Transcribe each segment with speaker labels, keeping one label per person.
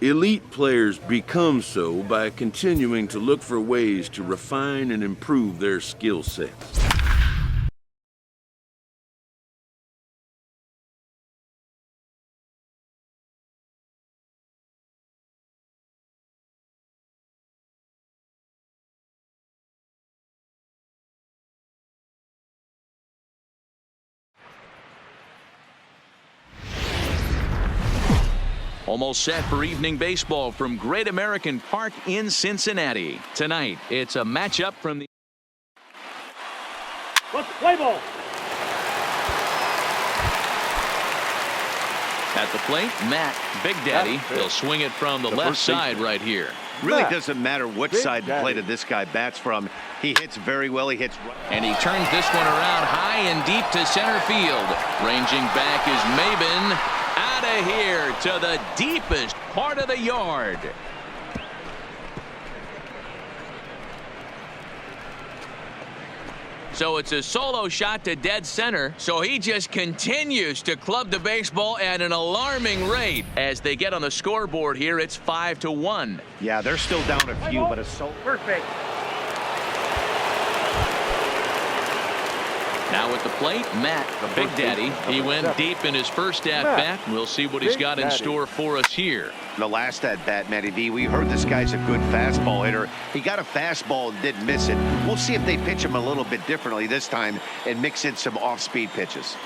Speaker 1: Elite players become so by continuing to look for ways to refine and improve their skill sets.
Speaker 2: Almost set for evening baseball from Great American Park in Cincinnati. Tonight, it's a matchup from the...
Speaker 3: Let's play ball.
Speaker 2: At the plate, Matt Big Daddy. He'll swing it from the left side right here.
Speaker 4: Really doesn't matter what side the plate of this guy bats from. He hits very well. He hits right.
Speaker 2: And he turns this one around high and deep to center field. Ranging back is Maben. Out of here to the deepest part of the yard. So it's a solo shot to dead center. So he just continues to club the baseball at an alarming rate. As they get on the scoreboard here, it's 5-1.
Speaker 4: Yeah, they're still down a few, but it's so
Speaker 3: Perfect.
Speaker 2: Now at the plate, Matt Big Daddy. He went deep in his first at-bat. We'll see what he's got in store for us here.
Speaker 4: the last at-bat, Matty V. We heard this guy's a good fastball hitter. He got a fastball and didn't miss it. We'll see if they pitch him a little bit differently this time and mix in some off-speed pitches.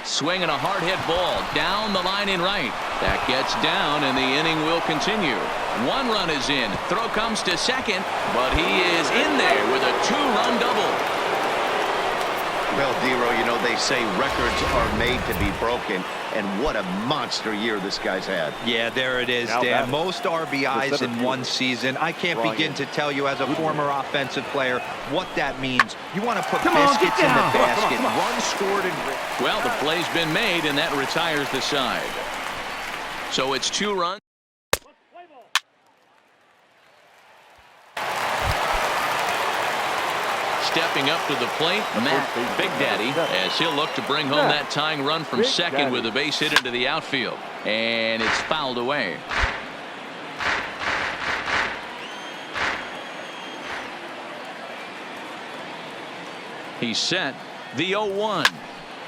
Speaker 2: Swinging a hard hit ball down the line in right. That gets down and the inning will continue. One run is in. Throw comes to second, but he is in there with a two-run double.
Speaker 4: Well, Dero, you know, they say records are made to be broken, and what a monster year this guy's had.
Speaker 5: Yeah, there it is, Dan. Most RBIs in one season. I can't begin to tell you as a former offensive player what that means. You want to put biscuits in the basket. Runs scored and...
Speaker 2: Well, the play's been made, and that retires the side. So it's 2 runs. Stepping up to the plate, Matt Big Daddy, as he'll look to bring home that tying run from second with a base hit into the outfield. And it's fouled away. He's set. The 0-1.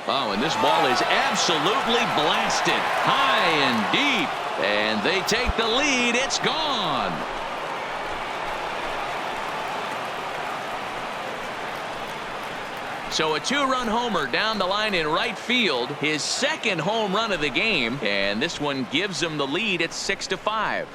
Speaker 2: Oh, and this ball is absolutely blasted. High and deep. And they take the lead. It's gone. So a 2-run homer down the line in right field, his second home run of the game, and this one gives him the lead at 6-5.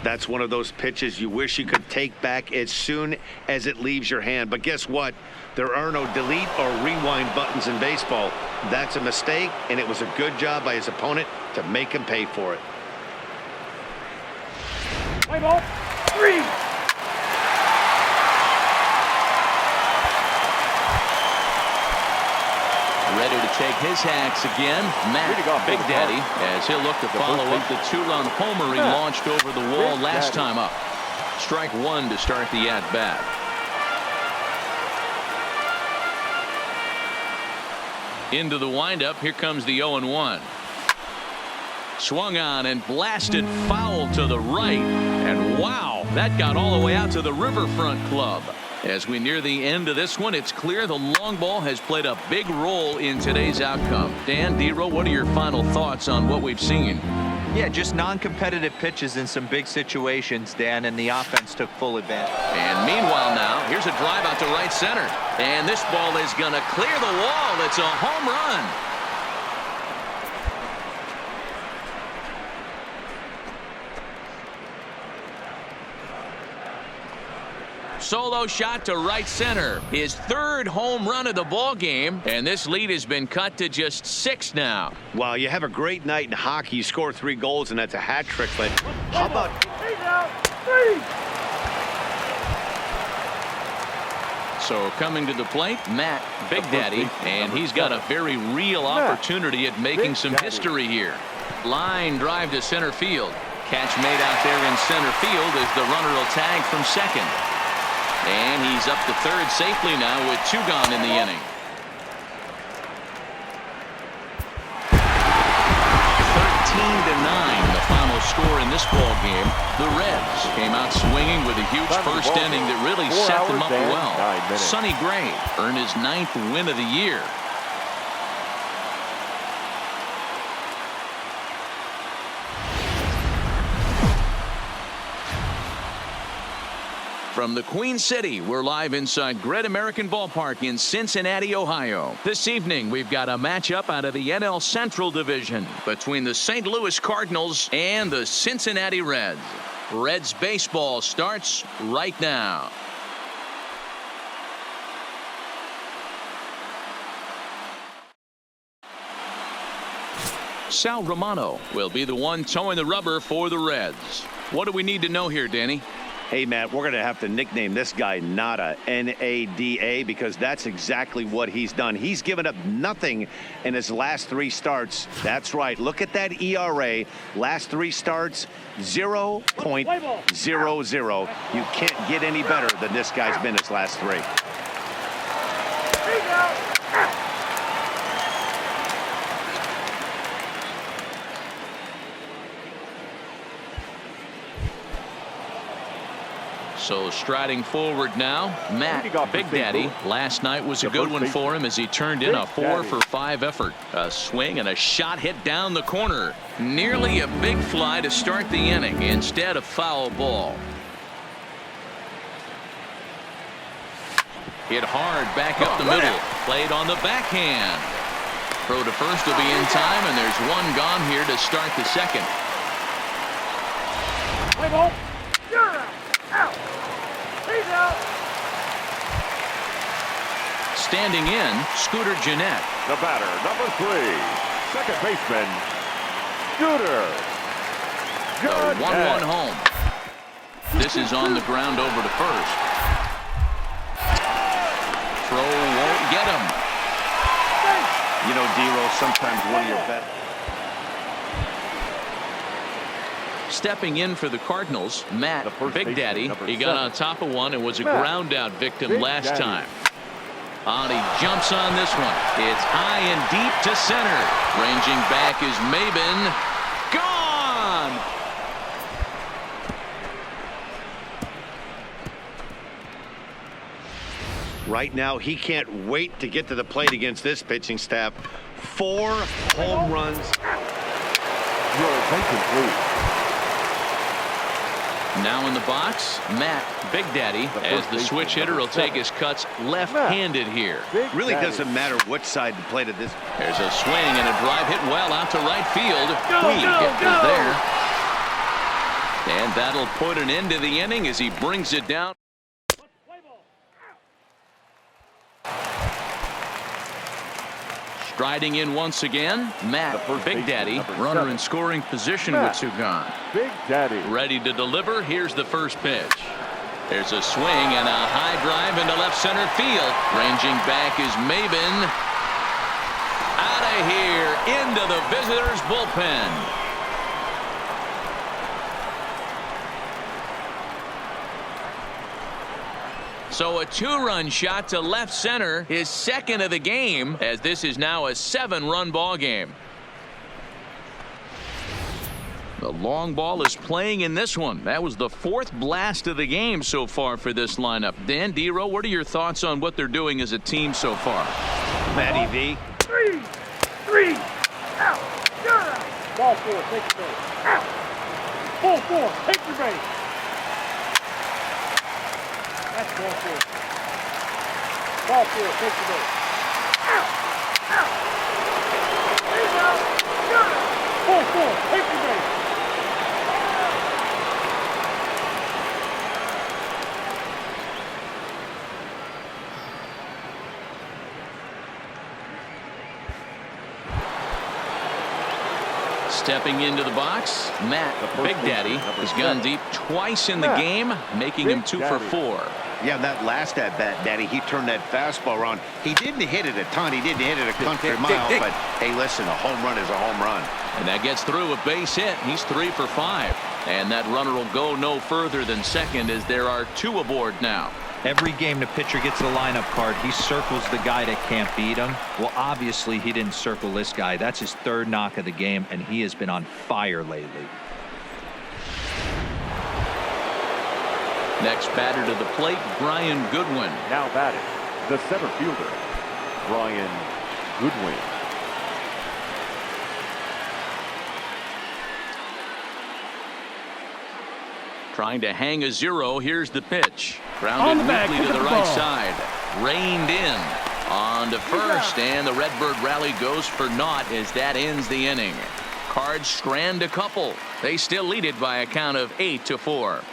Speaker 4: That's one of those pitches you wish you could take back as soon as it leaves your hand. But guess what? There are no delete or rewind buttons in baseball. That's a mistake, and it was a good job by his opponent to make him pay for it.
Speaker 3: Play ball. 3.
Speaker 2: Ready to take his hacks again, Matt Big Daddy, as he'll look to follow up the 2-run homer he launched over the wall last time up. Strike 1 to start the at-bat. Into the windup, here comes the 0-1. Swung on and blasted foul to the right, and wow, that got all the way out to the Riverfront Club. As we near the end of this one, it's clear the long ball has played a big role in today's outcome. Dan, Dero, what are your final thoughts on what we've seen?
Speaker 5: Yeah, just non-competitive pitches in some big situations, Dan, and the offense took full advantage.
Speaker 2: And meanwhile now, here's a drive out to right center. And this ball is going to clear the wall. It's a home run. Solo shot to right center. His 3rd home run of the ball game, and this lead has been cut to just 6 now.
Speaker 4: Wow, you have a great night in hockey. You score 3 goals, and that's a hat trick. But how about...
Speaker 2: So coming to the plate, Matt Big Daddy, and he's got a very real opportunity at making some history here. Line drive to center field. Catch made out there in center field as the runner will tag from second. And he's up to third safely now with 2 gone in the inning. 13-9 the final score in this ball game. The Reds came out swinging with a huge first inning that really set them up well. Sonny Gray earned his 9th win of the year. From the Queen City, we're live inside Great American Ballpark in Cincinnati, Ohio. This evening, we've got a matchup out of the NL Central Division between the St. Louis Cardinals and the Cincinnati Reds. Reds baseball starts right now. Sal Romano will be the one towing the rubber for the Reds. What do we need to know here, Danny?
Speaker 4: Hey, Matt, we're going to have to nickname this guy Nada, N-A-D-A, because that's exactly what he's done. He's given up nothing in his last 3 starts. That's right. Look at that ERA. Last 3 starts, 0.00. You can't get any better than this guy's been his last 3.
Speaker 2: So striding forward now, Matt Big Daddy. Last night was a good one for him as he turned in a 4-for-5 effort. A swing and a shot hit down the corner. Nearly a big fly to start the inning instead of foul ball. Hit hard back up the middle. Played on the backhand. Throw to first will be in time, and there's 1 gone here to start the second.
Speaker 3: Play ball. You're out. He's out.
Speaker 2: Standing in, Scooter Gennett.
Speaker 6: The batter, number 3, second baseman, Scooter
Speaker 2: The
Speaker 6: Gennett.
Speaker 2: 1-1 home. This is on the ground over to first. Throw won't get him.
Speaker 4: You know, D-Roll, sometimes one of your best.
Speaker 2: Stepping in for the Cardinals, Matt Big Daddy. He got on top of one and was a ground out victim last time. And he jumps on this one. It's high and deep to center. Ranging back is Maben. Gone!
Speaker 4: Right now, he can't wait to get to the plate against this pitching staff. 4 home runs.
Speaker 6: Your attention, please.
Speaker 2: Now in the box, Matt Big Daddy, as the switch hitter will take his cuts left-handed here.
Speaker 4: Really doesn't matter which side the plate of this.
Speaker 2: There's a swing and a drive hit well out to right field. Puig is there. And that'll put an end to the inning as he brings it down. Striding in once again, Matt Big Daddy, runner in scoring position with 2 gone.
Speaker 6: Big Daddy.
Speaker 2: Ready to deliver. Here's the first pitch. There's a swing and a high drive into left center field. Ranging back is Maben. Out of here into the visitors' bullpen. So a 2-run shot to left center, his second of the game, as this is now a 7-run ball game. The long ball is playing in this one. That was the 4th blast of the game so far for this lineup. Dan, D-Roll, what are your thoughts on what they're doing as a team so far?
Speaker 4: Matty V.
Speaker 3: 3, out. You're out. Ball 4, take your base. Out. Ball 4, take your base. That's ball 4. Ball 4, take your base. Out. He's out. You're out. Ball 4, take your base.
Speaker 2: Stepping into the box, Matt Big Daddy has gone deep twice in the game, making him 2 for 4.
Speaker 4: Yeah, that last at-bat, Daddy, he turned that fastball around. He didn't hit it a ton. He didn't hit it a country mile. But, hey, listen, a home run is a home run.
Speaker 2: And that gets through a base hit. He's 3 for 5. And that runner will go no further than second as there are 2 aboard now.
Speaker 5: Every game the pitcher gets the lineup card, he circles the guy that can't beat him. Well, obviously, he didn't circle this guy. That's his 3rd knock of the game, and he has been on fire lately.
Speaker 2: Next batter to the plate, Brian Goodwin.
Speaker 6: Now batting, the center fielder, Brian Goodwin.
Speaker 2: Trying to hang a 0. Here's the pitch. Grounded weakly to the right side. Reined in. On to first, and the Redbird rally goes for naught as that ends the inning. Cards strand a couple. They still lead it by a count of 8-4.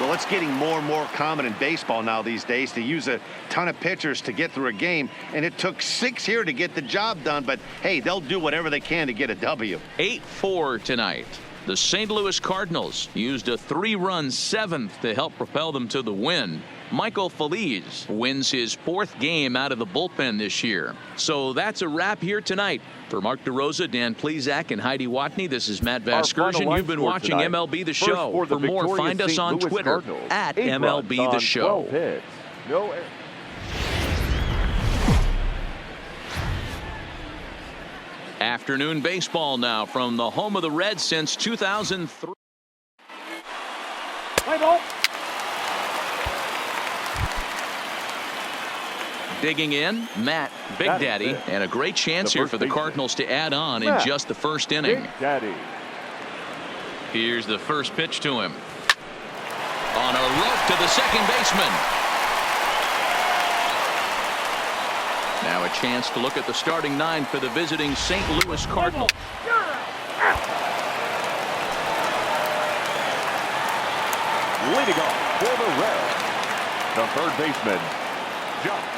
Speaker 4: Well, it's getting more and more common in baseball now these days to use a ton of pitchers to get through a game, and it took 6 here to get the job done, but hey, they'll do whatever they can to get a W.
Speaker 2: 8-4 tonight. The St. Louis Cardinals used a 3-run 7th to help propel them to the win. Michael Feliz wins his 4th game out of the bullpen this year. So that's a wrap here tonight. For Mark DeRosa, Dan Plesac, and Heidi Watney, this is Matt Vasgersian. You've been watching MLB The Show. For more, find us on Twitter at MLB The Show.
Speaker 6: No error.
Speaker 2: Afternoon baseball now from the home of the Reds since 2003.
Speaker 3: Play ball.
Speaker 2: Digging in, Matt Big Daddy, and a great chance here for the Cardinals to add on in just the first inning.
Speaker 6: Big Daddy.
Speaker 2: Here's the first pitch to him. On a rope to the second baseman. Now a chance to look at the starting 9 for the visiting St. Louis Cardinals.
Speaker 6: Leading off for the Reds, the third baseman, Josh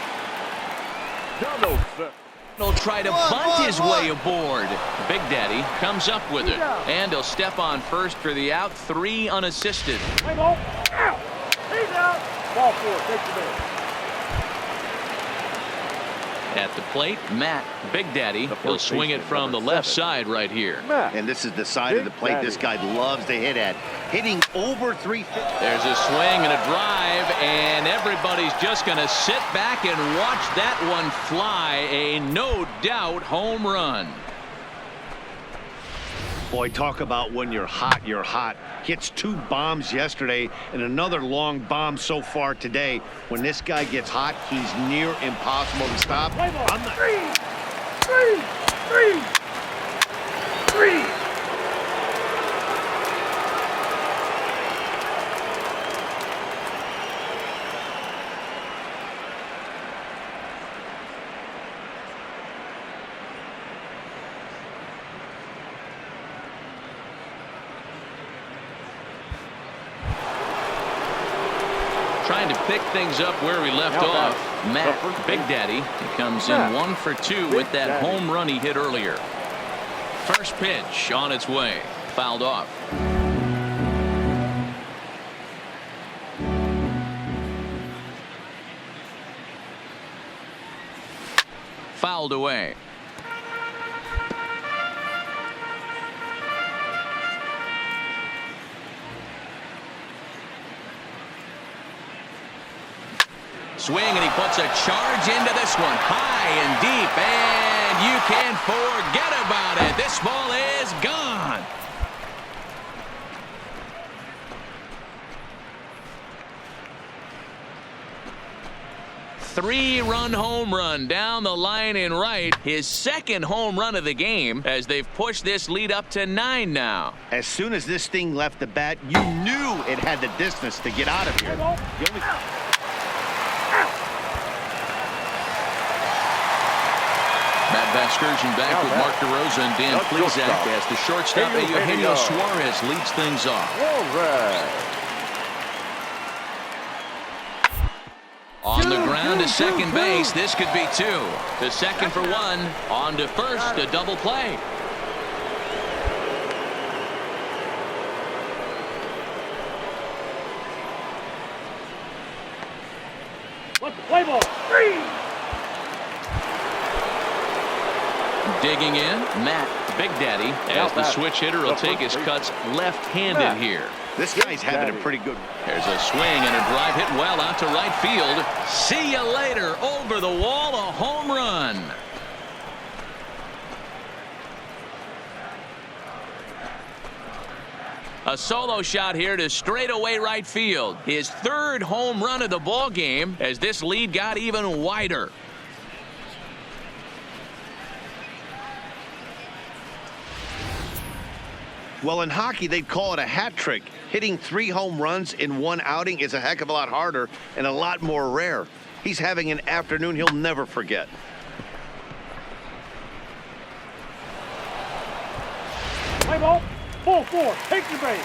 Speaker 6: Donaldson.
Speaker 2: He'll try to bunt his way aboard. Big Daddy comes up with it, and he'll step on first for the out. 3 unassisted.
Speaker 3: Play ball. Out. He's out. Ball 4. Take the base.
Speaker 2: At the plate, Matt Big Daddy. He'll swing it from the left side right here.
Speaker 4: And this is the side of the plate this guy loves to hit at. Hitting over 350.
Speaker 2: There's a swing and a drive, and everybody's just going to sit back and watch that one fly. A no doubt home run.
Speaker 4: Boy, talk about when you're hot, you're hot. Hits 2 bombs yesterday and another long bomb so far today. When this guy gets hot, he's near impossible to stop. I'm not...
Speaker 3: 3.
Speaker 2: Trying to pick things up where we left off. Matt Big Daddy comes in 1 for 2 with that home run he hit earlier. First pitch on its way. Fouled off. Fouled away. Swing, and he puts a charge into this one. High and deep, and you can't forget about it. This ball is gone. Three-run home run down the line in right. His 2nd home run of the game as they've pushed this lead up to 9 now.
Speaker 4: As soon as this thing left the bat, you knew it had the distance to get out of here. The only...
Speaker 2: Matt Vasgersian back with Mark DeRosa and Dan Plesac as the shortstop Eugenio Suarez leads things off. On the ground to second base. This could be two. The second for one. On to first. A double play.
Speaker 3: Let's play ball. 3.
Speaker 2: Digging in, Matt Big Daddy, as the switch hitter will take his cuts left-handed here.
Speaker 4: This guy's having a pretty good.
Speaker 2: There's a swing and a drive hit well out to right field. See you later. Over the wall, a home run. A solo shot here to straightaway right field. His third home run of the ball game as this lead got even wider.
Speaker 4: Well, in hockey, they'd call it a hat trick. Hitting 3 home runs in one outing is a heck of a lot harder and a lot more rare. He's having an afternoon he'll never forget.
Speaker 3: Play ball. Full 4. Take your base.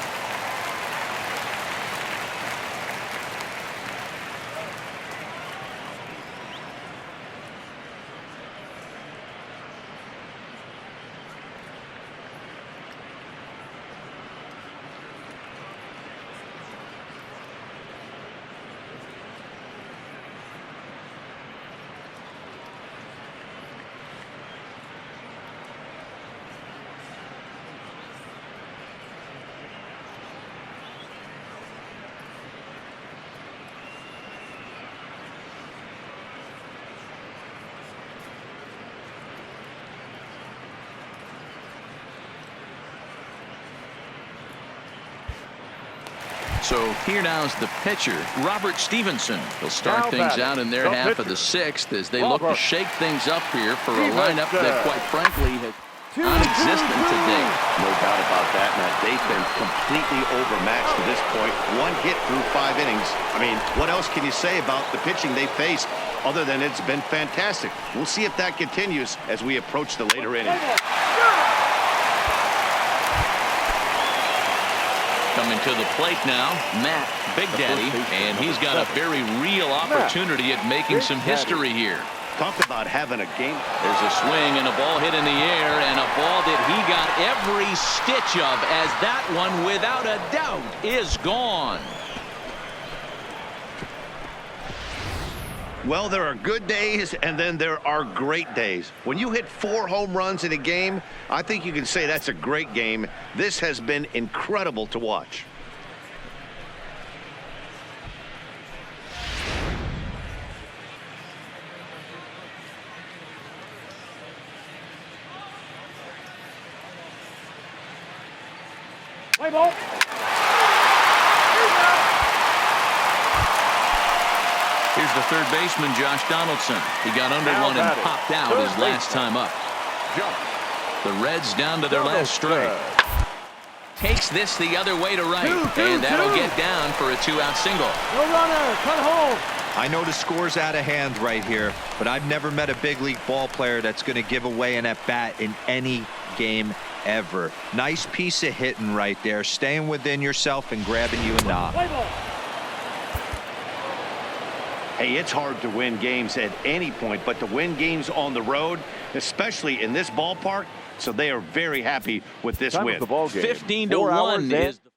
Speaker 2: So here now's the pitcher, Robert Stevenson. He'll start things out in their half of the 6th as they look to shake things up here for a lineup that, quite frankly, has non-existent today.
Speaker 4: No doubt about that, Matt. They've been completely overmatched to this point. 1 hit through 5 innings. I mean, what else can you say about the pitching they faced other than it's been fantastic? We'll see if that continues as we approach the later innings.
Speaker 2: Coming to the plate now, Matt Big Daddy, and he's got a very real opportunity at making some history here.
Speaker 4: Talk about having a game.
Speaker 2: There's a swing and a ball hit in the air, and a ball that he got every stitch of, as that one, without a doubt, is gone.
Speaker 4: Well, there are good days, and then there are great days. When you hit 4 home runs in a game, I think you can say that's a great game. This has been incredible to watch.
Speaker 3: Play ball.
Speaker 2: Here's the third baseman, Josh Donaldson. He got under one and popped out his last time up. The Reds down to their last strike. Takes this the other way to right, and that'll get down for a 2-out single.
Speaker 3: No runner. Cut home.
Speaker 5: I know the score's out of hand right here, but I've never met a big league ball player that's going to give away an at-bat in any game ever. Nice piece of hitting right there, staying within yourself and grabbing you a knock.
Speaker 3: Play ball.
Speaker 4: Hey, it's hard to win games at any point, but to win games on the road, especially in this ballpark, so they are very happy with this win.
Speaker 2: 15-1 is the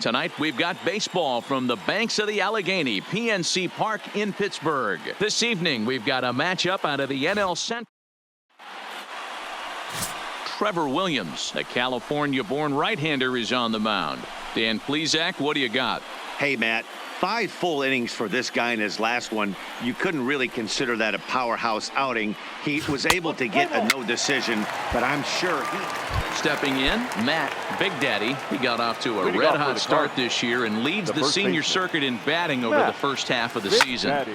Speaker 2: Tonight we've got baseball from the banks of the Allegheny, PNC Park in Pittsburgh. This evening we've got a matchup out of the NL Central. Trevor Williams, a California-born right-hander, is on the mound. Dan Plesac, what do you got?
Speaker 4: Hey, Matt, 5 full innings for this guy in his last one. You couldn't really consider that a powerhouse outing. He was able to get a no decision, but I'm sure
Speaker 2: Stepping in, Matt Big Daddy. He got off to a red-hot start this year and leads the senior circuit in batting over the first half of the season.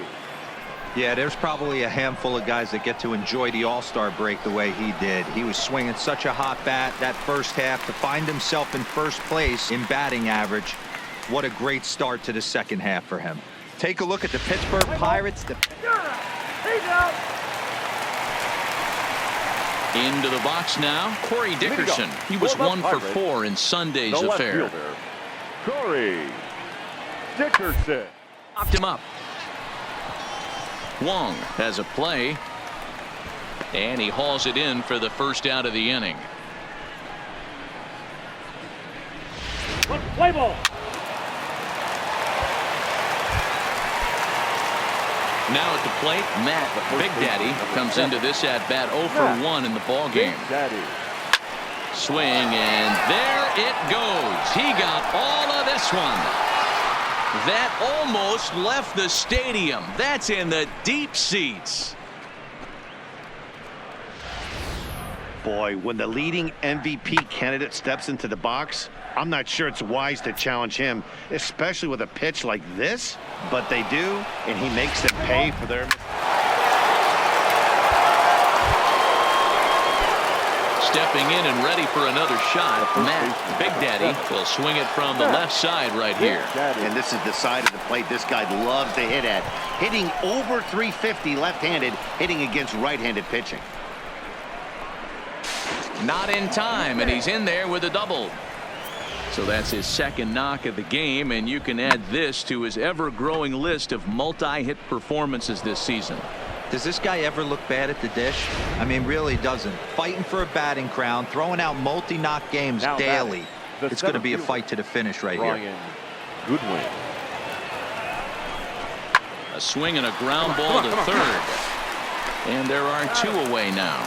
Speaker 5: Yeah, there's probably a handful of guys that get to enjoy the All-Star break the way he did. He was swinging such a hot bat that first half to find himself in first place in batting average. What a great start to the second half for him. Take a look at the Pittsburgh Pirates.
Speaker 2: Into the box now, Corey Dickerson. He was 1 for 4 in Sunday's affair.
Speaker 6: Corey Dickerson.
Speaker 2: Knocked him up. Wong has a play. And he hauls it in for the first out of the inning.
Speaker 3: Let's play ball.
Speaker 2: Now at the plate, Matt Big Daddy comes into this at bat 0 for 1 in the ball game.
Speaker 6: Daddy.
Speaker 2: Swing, and there it goes. He got all of this one. That almost left the stadium. That's in the deep seats.
Speaker 4: Boy, when the leading MVP candidate steps into the box, I'm not sure it's wise to challenge him, especially with a pitch like this. But they do, and he makes them pay for their mistakes.
Speaker 2: Stepping in and ready for another shot, Matt Big Daddy will swing it from the left side right here.
Speaker 4: And this is the side of the plate this guy loves to hit at. Hitting over 350 left-handed, hitting against right-handed pitching.
Speaker 2: Not in time, and he's in there with a double. So that's his second knock of the game, and you can add this to his ever-growing list of multi-hit performances this season.
Speaker 5: Does this guy ever look bad at the dish? I mean, really doesn't. Fighting for a batting crown, throwing out multi-knock games
Speaker 6: now
Speaker 5: daily.
Speaker 6: The
Speaker 5: It's going to be a fight to the finish right here.
Speaker 6: Goodwin.
Speaker 2: A swing and a ground ball to third. And there are 2 away now.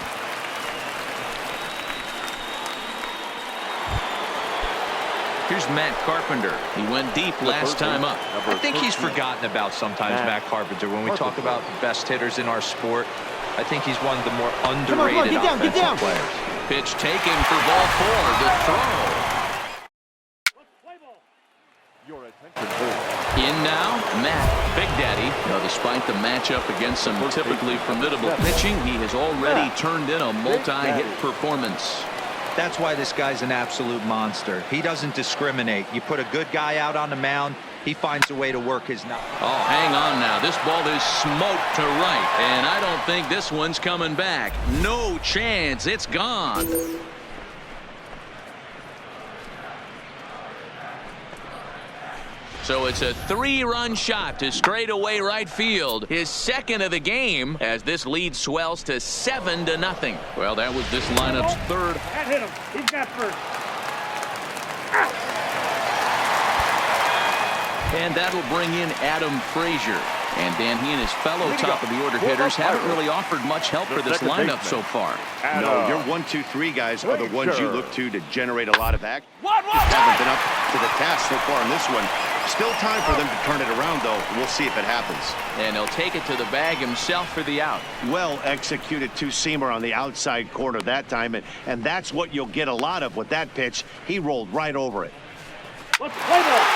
Speaker 2: Here's Matt Carpenter. He went deep last time up.
Speaker 5: I think he's forgotten about sometimes, Matt Carpenter. When we talk about the best hitters in our sport, I think he's one of the more underrated offensive players.
Speaker 2: Pitch taken for ball 4. The throw.
Speaker 3: Let's play ball.
Speaker 6: Your attention, please.
Speaker 2: In now, Matt Big Daddy. Now, despite the matchup against some typically formidable pitching, he has already turned in a multi-hit performance.
Speaker 5: That's why this guy's an absolute monster. He doesn't discriminate. You put a good guy out on the mound, he finds a way to work his knob.
Speaker 2: Oh, hang on now. This ball is smoked to right, and I don't think this one's coming back. No chance. It's gone. So it's a 3-run shot to straightaway right field. His second of the game as this lead swells to 7-0. Well, that was this lineup's third.
Speaker 3: That hit him. He's got first.
Speaker 2: And that'll bring in Adam Frazier. And Dan, he and his fellow top-of-the-order hitters haven't really offered much help for this lineup so far.
Speaker 4: No, your 1, 2, 3 guys are the ones you look to generate a lot of act. Haven't been up to the task so far in this one. Still time for them to turn it around, though. We'll see if it happens.
Speaker 2: And he'll take it to the bag himself for the out.
Speaker 4: Well executed two-seamer on the outside corner that time, and that's what you'll get a lot of with that pitch. He rolled right over it.
Speaker 3: Let's play ball.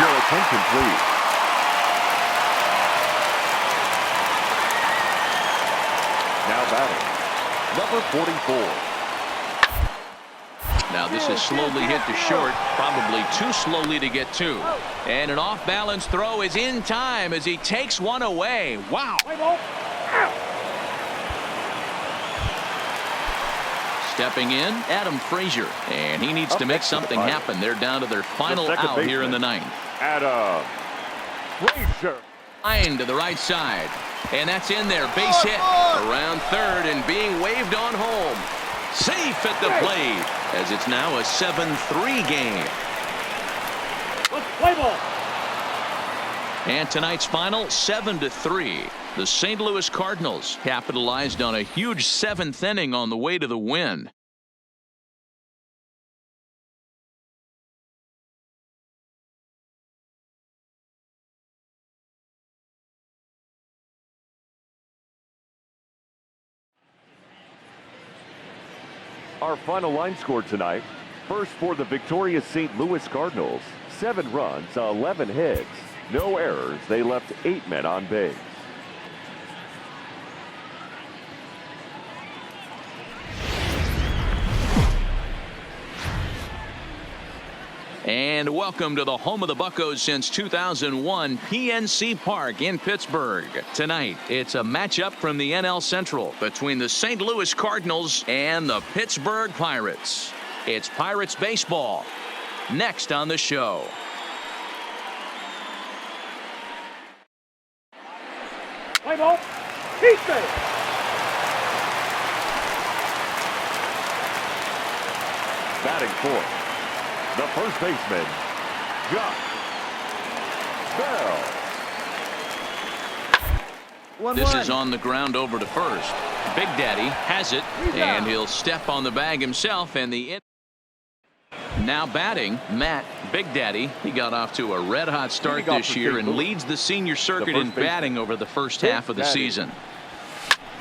Speaker 6: Your attention, please. Now batting, number 44.
Speaker 2: Now this is slowly hit to short, probably too slowly to get to. And an off-balance throw is in time as he takes one away. Wow.
Speaker 3: Play ball.
Speaker 2: Stepping in, Adam Frazier. And he needs to make something happen. They're down to their final out here in the 9th.
Speaker 6: Adam Frazier.
Speaker 2: Line to the right side. And that's in there. Base hit. Around third and being waved on home. Safe at the plate as it's now a 7-3 game.
Speaker 3: Let's play ball.
Speaker 2: And tonight's final 7-3. The St. Louis Cardinals capitalized on a huge 7th inning on the way to the win.
Speaker 6: Our final line score tonight. First for the victorious St. Louis Cardinals. 7 runs, 11 hits. No errors. They left 8 men on base.
Speaker 2: And welcome to the home of the Buccos since 2001, PNC Park in Pittsburgh. Tonight, it's a matchup from the NL Central between the St. Louis Cardinals and the Pittsburgh Pirates. It's Pirates baseball. Next on the show.
Speaker 3: Play ball. He's there.
Speaker 6: Batting fourth, the first baseman, Josh Bell.
Speaker 2: This is on the ground over to first. Big Daddy has it, and he'll step on the bag himself, and now batting, Matt Big Daddy. He got off to a red-hot start this year and leads the senior circuit in batting over the first half of the season.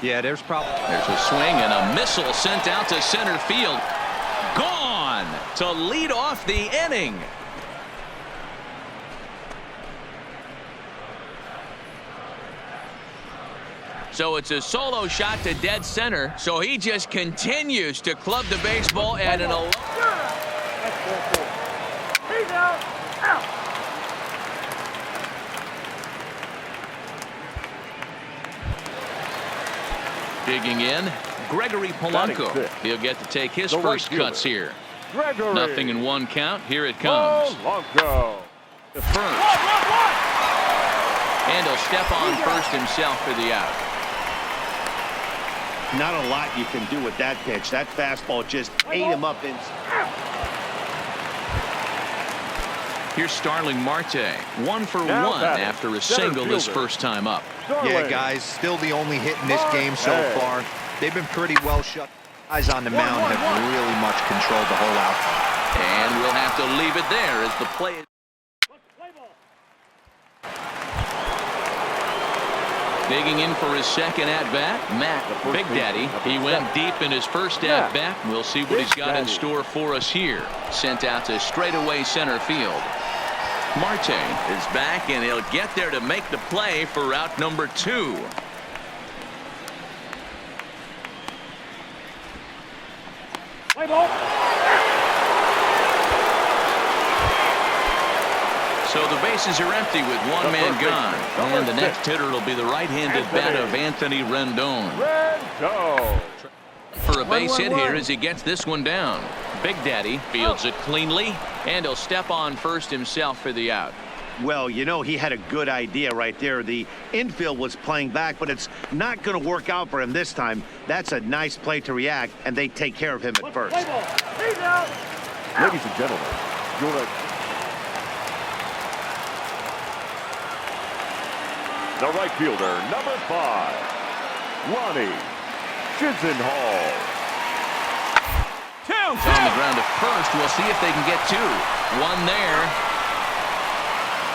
Speaker 5: Yeah, there's
Speaker 2: a swing and a missile sent out to center field. Gone to lead off the inning. So it's a solo shot to dead center. So he just continues to club the baseball at an 11.
Speaker 3: He's out. Out.
Speaker 2: Digging in, Gregory Polanco. He'll get to take his first cuts here.
Speaker 6: Gregory.
Speaker 2: Nothing in one count. Here it comes.
Speaker 6: Polanco.
Speaker 2: The first. And he'll step on first himself for the out.
Speaker 4: Not a lot you can do with that pitch. That fastball just ate him up.
Speaker 2: Here's Starling Marte, 1 for 1 after a single his first time up.
Speaker 5: Yeah, guys, still the only hit in this game so far. They've been pretty well shut. Guys on the mound have really much controlled the whole outcome.
Speaker 2: And we'll have to leave it there as the play. Digging in for his second at-bat, Matt Big Daddy. He went deep in his first at-bat. We'll see what he's got in store for us here. Sent out to straightaway center field. Marte is back, and he'll get there to make the play for out number 2.
Speaker 3: Play ball.
Speaker 2: So the bases are empty with one man gone. And the next hitter will be the right-handed bat of Anthony Rendon. For a base hit here as he gets this one down. Big Daddy fields it cleanly, and he'll step on first himself for the out.
Speaker 4: Well, you know, he had a good idea right there. The infield was playing back, but it's not going to work out for him this time. That's a nice play to react, and they take care of him at first.
Speaker 3: He's out.
Speaker 6: Ladies and gentlemen, the right fielder, number 5, Ronnie Chisenhall.
Speaker 2: On the ground at first. We'll see if they can get 2. 1 there.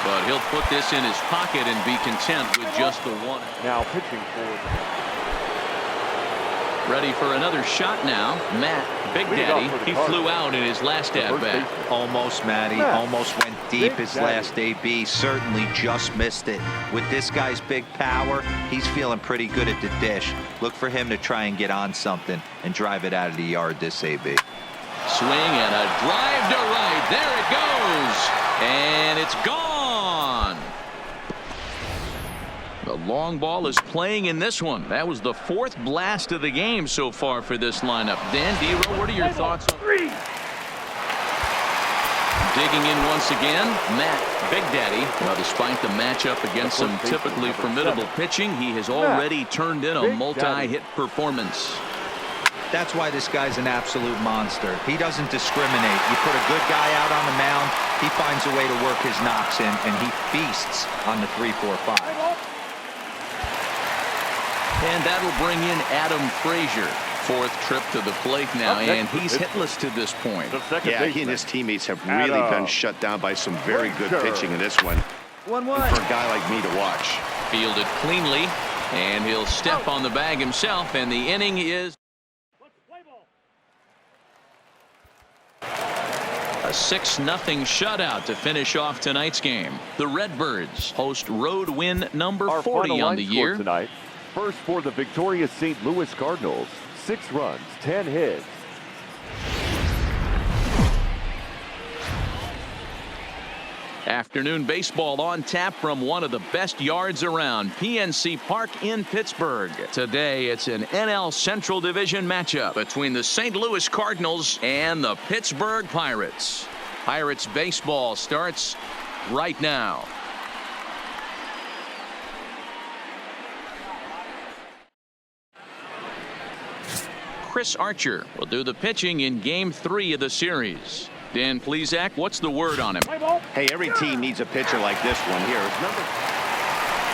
Speaker 2: But he'll put this in his pocket and be content with just the 1.
Speaker 6: Now pitching for.
Speaker 2: Ready for another shot now. Matt Big Daddy. He flew out in his last at-bat.
Speaker 5: Almost, Matty. Almost went deep his last AB. Certainly just missed it. With this guy's big power, he's feeling pretty good at the dish. Look for him to try and get on something and drive it out of the yard this AB.
Speaker 2: Swing and a drive to right. There it goes. And it's gone. The long ball is playing in this one. That was the 4th blast of the game so far for this lineup. Dan Dero, what are your thoughts on? Digging in once again, Matt Big Daddy. Well, despite the matchup against some typically formidable pitching, he has already turned in a multi-hit performance.
Speaker 5: That's why this guy's an absolute monster. He doesn't discriminate. You put a good guy out on the mound, he finds a way to work his knocks in, and he feasts on the 3-4-5.
Speaker 2: And that'll bring in Adam Frazier. 4th trip to the plate now, and he's hitless to this point.
Speaker 4: Yeah, he and his teammates have really been shut down by some very good pitching in this one.
Speaker 5: 1-1.
Speaker 4: For a guy like me to watch.
Speaker 2: Fielded cleanly, and he'll step on the bag himself, and the inning is a 6-0 shutout to finish off tonight's game. The Redbirds host road win number 40 on the year.
Speaker 6: Tonight, first for the victorious St. Louis Cardinals. 6 runs, 10 hits.
Speaker 2: Afternoon baseball on tap from one of the best yards around, PNC Park in Pittsburgh. Today it's an NL Central Division matchup between the St. Louis Cardinals and the Pittsburgh Pirates. Pirates baseball starts right now. Chris Archer will do the pitching in Game 3 of the series. Dan Plesac, what's the word on him?
Speaker 4: Hey, every team needs a pitcher like this one here.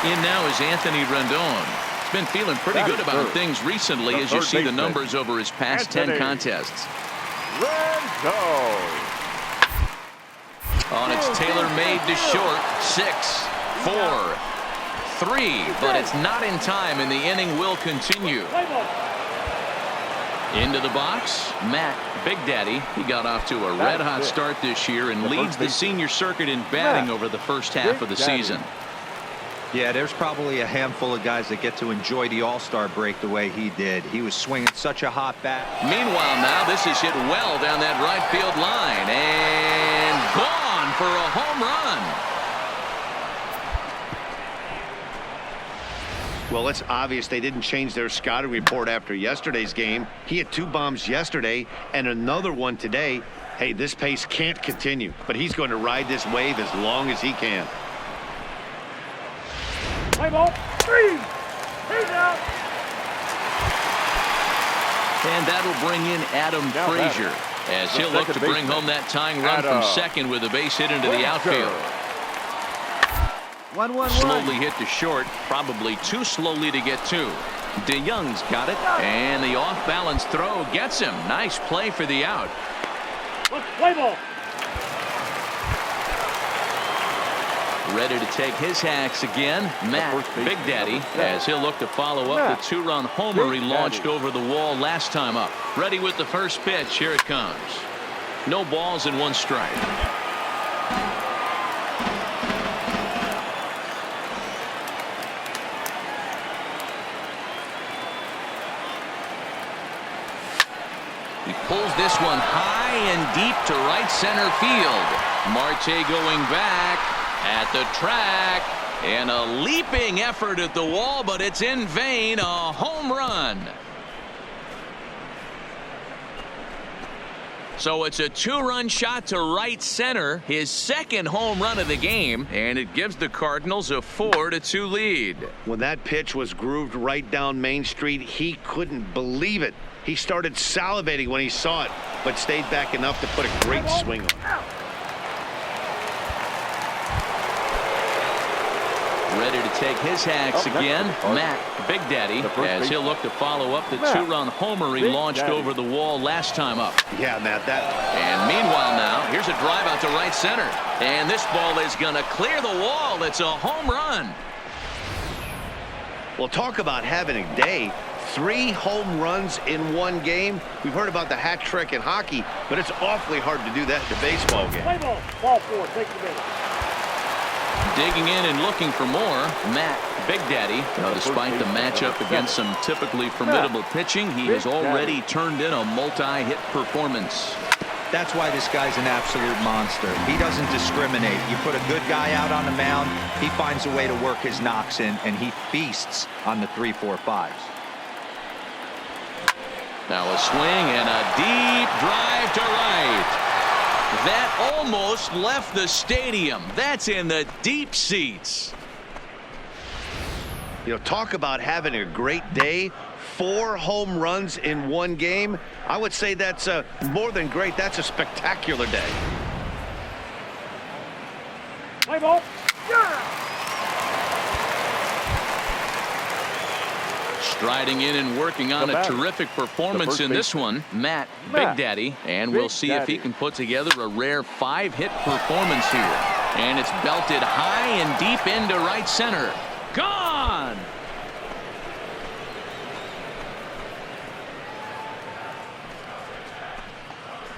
Speaker 2: In now is Anthony Rendon. He's been feeling pretty good about things recently as you see the numbers over his past 10 contests.
Speaker 6: Rendon.
Speaker 2: On it's Taylor made to short. 6, 4, 3, but it's not in time, and the inning will continue. Into the box, Matt Big Daddy. He got off to a red-hot start this year and leads the senior circuit in batting over the first half of the season.
Speaker 5: Yeah, there's probably a handful of guys that get to enjoy the All-Star break the way he did. He was swinging such a hot bat.
Speaker 2: Meanwhile, now this is hit well down that right field line and gone for a home run.
Speaker 4: Well, it's obvious they didn't change their scouting report after yesterday's game. He had 2 bombs yesterday and another one today. Hey, this pace can't continue, but he's going to ride this wave as long as he can.
Speaker 3: Play ball. 3. He's out.
Speaker 2: And that'll bring in Adam Frazier as he'll look to bring home that tying run from second with a base hit into the outfield.
Speaker 5: 1-1-1.
Speaker 2: Slowly hit to short, probably too slowly to get to. DeYoung's got it, and the off-balance throw gets him. Nice play for the out.
Speaker 3: Play ball.
Speaker 2: Ready to take his hacks again, Matt Big Daddy, as he'll look to follow up the 2-run homer he launched over the wall last time up. Ready with the first pitch. Here it comes. No balls and 1 strike. He pulls this one high and deep to right center field. Marte going back at the track, and a leaping effort at the wall, but it's in vain. A home run. So it's a 2-run shot to right center, his second home run of the game, and it gives the Cardinals a 4-2 lead.
Speaker 4: When that pitch was grooved right down Main Street, he couldn't believe it. He started salivating when he saw it, but stayed back enough to put a great swing on.
Speaker 2: Ready to take his hacks again, Matt Big Daddy, as he'll look to follow up the 2-run homer he launched over the wall last time up.
Speaker 4: Yeah, Matt, that.
Speaker 2: And meanwhile now, here's a drive out to right center. And this ball is going to clear the wall. It's a home run.
Speaker 4: Well, talk about having a day. 3 home runs in 1 game. We've heard about the hat trick in hockey, but it's awfully hard to do that in a baseball game.
Speaker 3: Play ball. Ball 4. Take the minute.
Speaker 2: Digging in and looking for more, Matt Big Daddy. Now, despite the matchup against some typically formidable pitching, he has already turned in a multi-hit performance.
Speaker 5: That's why this guy's an absolute monster. He doesn't discriminate. You put a good guy out on the mound, he finds a way to work his knocks in, and he feasts on the 3-4-5s.
Speaker 2: Now a swing and a deep drive to right. That almost left the stadium. That's in the deep seats.
Speaker 4: You know, talk about having a great day. 4 home runs in 1 game. I would say that's more than great. That's a spectacular day.
Speaker 3: Play ball. Yeah.
Speaker 2: Striding in and working on a terrific performance in this one, Matt Big Daddy, and we'll see if he can put together a rare 5-hit performance here. And it's belted high and deep into right center. Gone!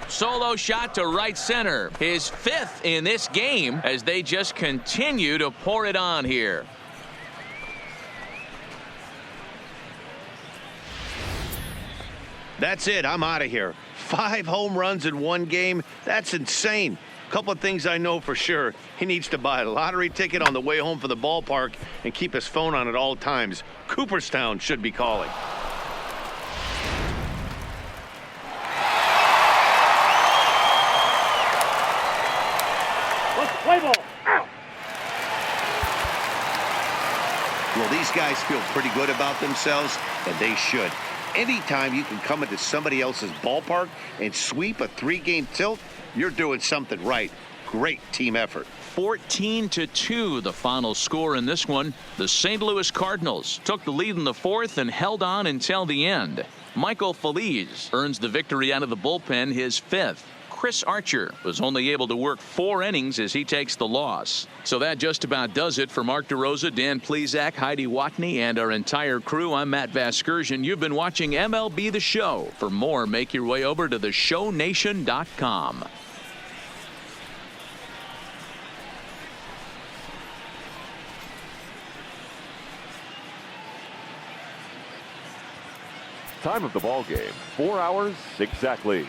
Speaker 2: Solo shot to right center, his 5th in this game, as they just continue to pour it on here.
Speaker 4: That's it. I'm out of here. 5 home runs in 1 game. That's insane. A couple of things I know for sure. He needs to buy a lottery ticket on the way home from the ballpark and keep his phone on at all times. Cooperstown should be calling.
Speaker 3: Play ball. Out.
Speaker 4: Well, these guys feel pretty good about themselves, and they should. Anytime you can come into somebody else's ballpark and sweep a 3-game tilt, you're doing something right. Great team effort.
Speaker 2: 14-2 the final score in this one. The St. Louis Cardinals took the lead in the fourth and held on until the end. Michael Feliz earns the victory out of the bullpen, his fifth. Chris Archer was only able to work 4 innings as he takes the loss. So that just about does it for Mark DeRosa, Dan Plesac, Heidi Watney, and our entire crew. I'm Matt Vasgersian. You've been watching MLB The Show. For more, make your way over to theshownation.com.
Speaker 6: Time of the ball game, 4 hours exactly.